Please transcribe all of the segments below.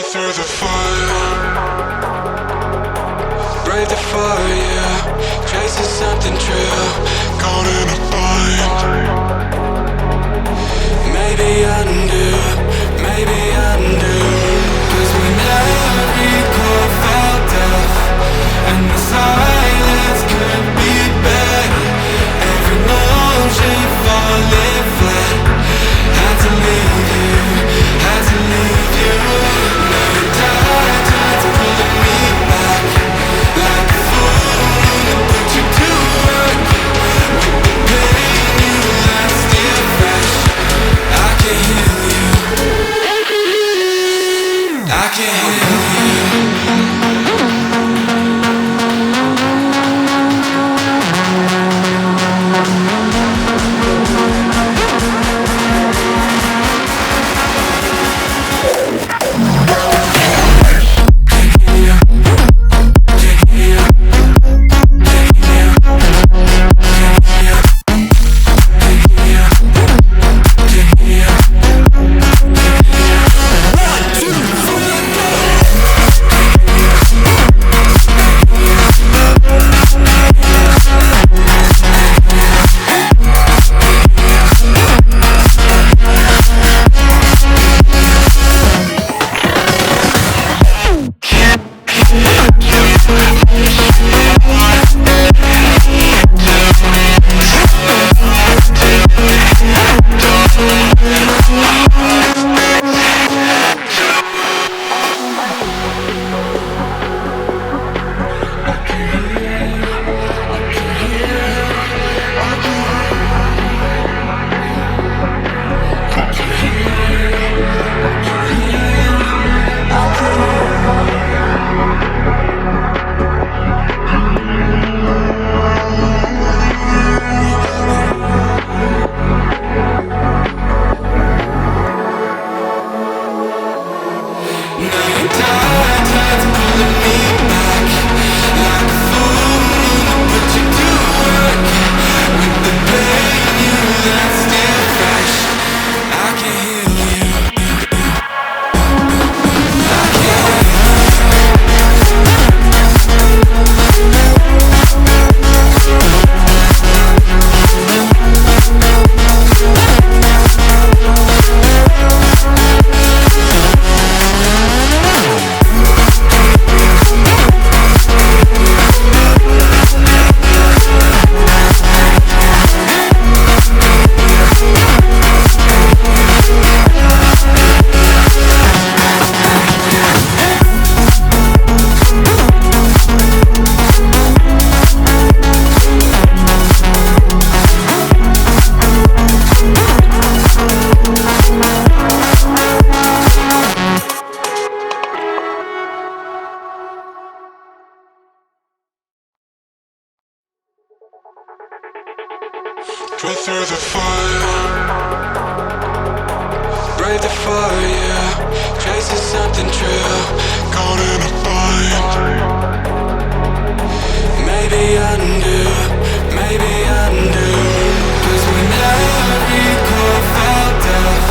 through the fire, brave the fire, yeah. Chasing something true, caught in a bind. Maybe undo. 'Cause when every chord felt deaf and the silence could be better, every motion falling flat. Had to leave you. Now you died, pulling me back like a fool that put you to work. With the pain you left still fresh, I can heal you. I can heal you. Went through the fire, brave the fire, yeah. Chasing something true, caught in a bind. Maybe undo. 'Cause when every chord felt deaf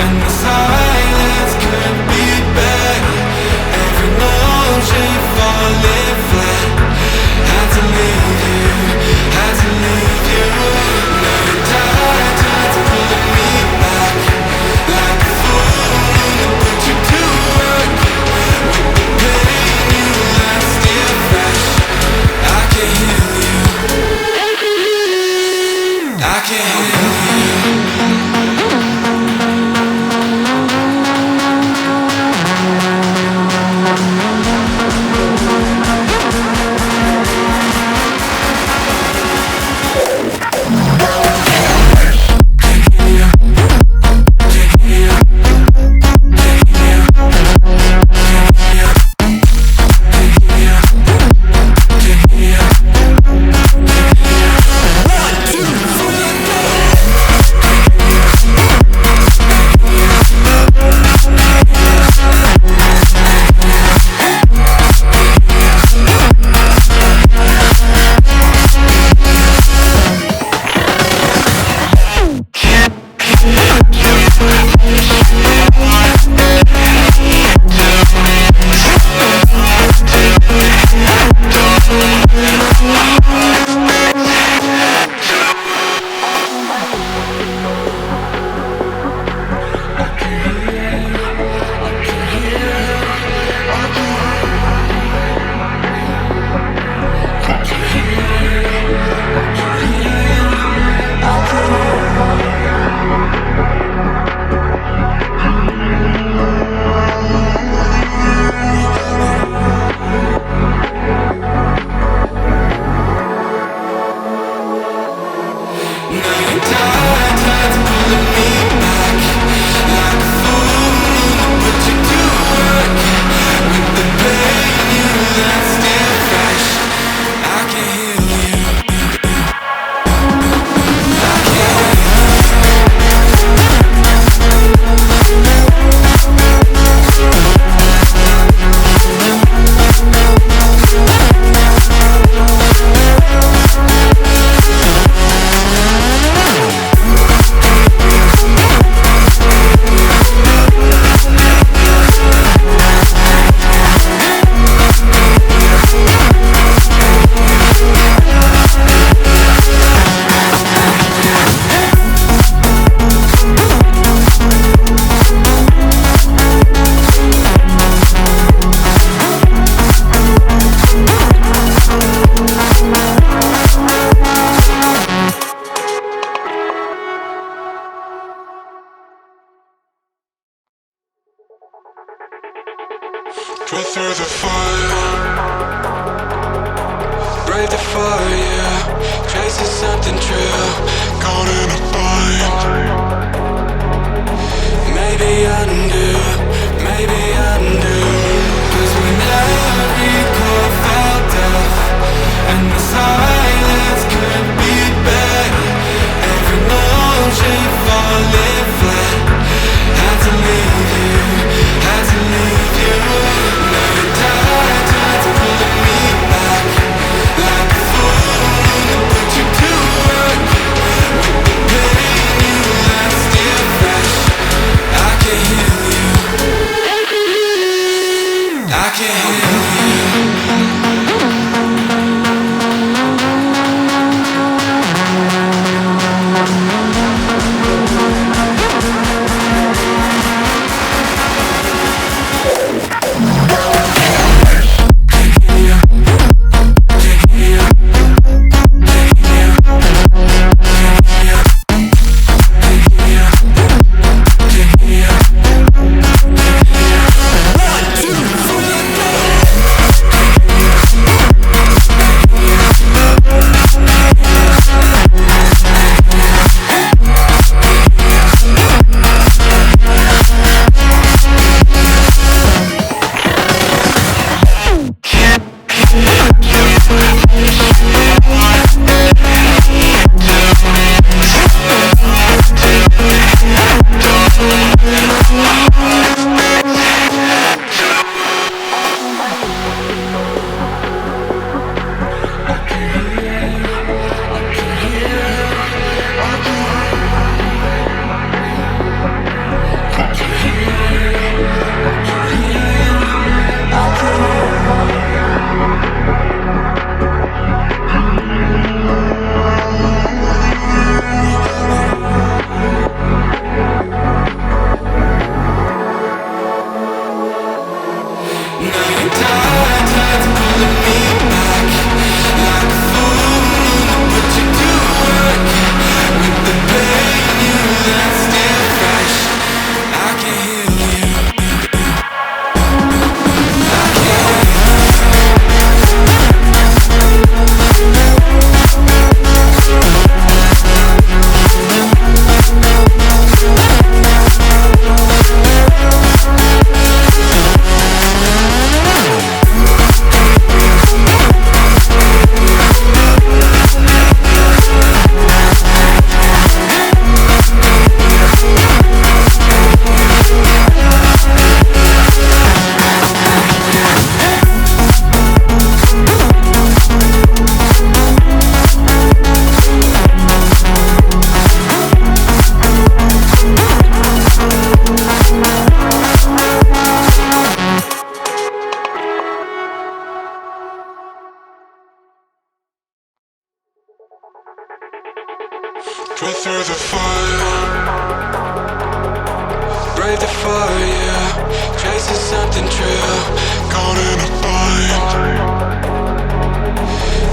and the silence could be better, every motion falling flat. Had to leave you. Now you died, pulling me back like a fool that put you to work. With the pain you left still fresh, I can heal you. Go through the fire, brave the fire, yeah. Chasing something true, caught in a bind. Maybe undo, maybe undo. 'Cause when every chord felt deaf and the silence could be better, every motion falling flat. Had to leave you, had to leave you. Now the tide turns pulling me back, like a fool who put you to work. With the pain you left still fresh, I can heal you, I can heal you. Go through the fire, brave the fire, yeah. Chasing something true, caught in a bind.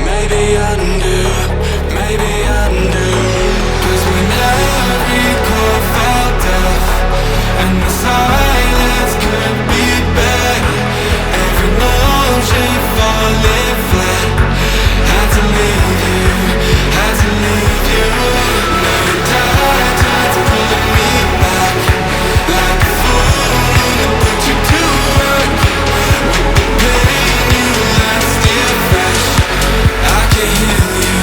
Maybe undo, maybe undo. 'Cause when every chord felt deaf and the silence could be better, every motion falling flat. Had to leave you, had to leave you. Now the tide turns pulling me back, like a fool who put you to work. With the pain you left still fresh, I can heal you.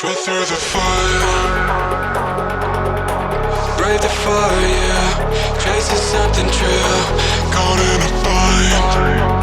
Put through the fire, break the fire, yeah. Chasing something true, caught in a bind.